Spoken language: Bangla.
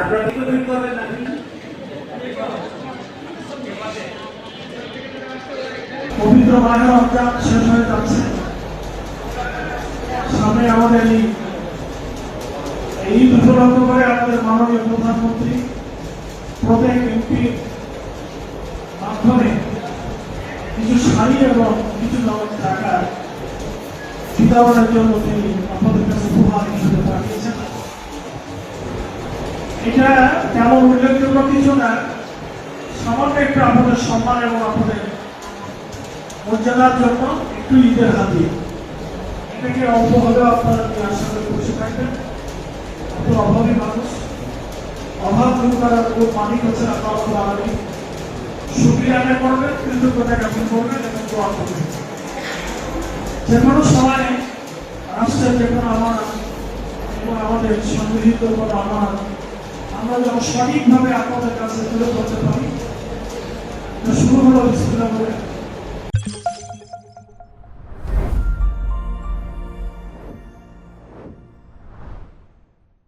আপনারা কি তৈরি করবেন নাকি? পবিত্র মাহে রমজান শেষ হয়ে যাচ্ছে। সামনে আমাদের এই উপলক্ষ করে আমাদের মাননীয় প্রধানমন্ত্রী প্রত্যেক এমপির মাধ্যমে কিছু শাড়ি এবং কিছু টাকা বিতরণের জন্য তিনি আপনাদের কাছে উপহার হিসেবে পাঠিয়েছেন। এটা তেমন উল্লেখযোগ্য কিছু না, সামান্য একটু আপনাদের সম্মান এবং আপনাদের মর্যাদার জন্য একটু ঈদের হাতি। এটাকে অল্প হলেও আপনারা আশা করে খুশি থাকবেন। আপনার অভাবী মানুষ, অভাব দূর করার মালিক হচ্ছে আল্লাহ আলামিন। শুকরিয়া আদায় করবেন, কৃতজ্ঞতা জ্ঞাপন করবেন এবং দোয়া করবেন। যে কোনো সময় রাষ্ট্রের যে কোনো আমানত এবং আমাদের সংগৃহীত কোনো আমানত আমরা যেন সঠিকভাবে আপনাদের কাছে তুলে ধরতে পারি। শুরু হলো বিসমিল্লাহ বলে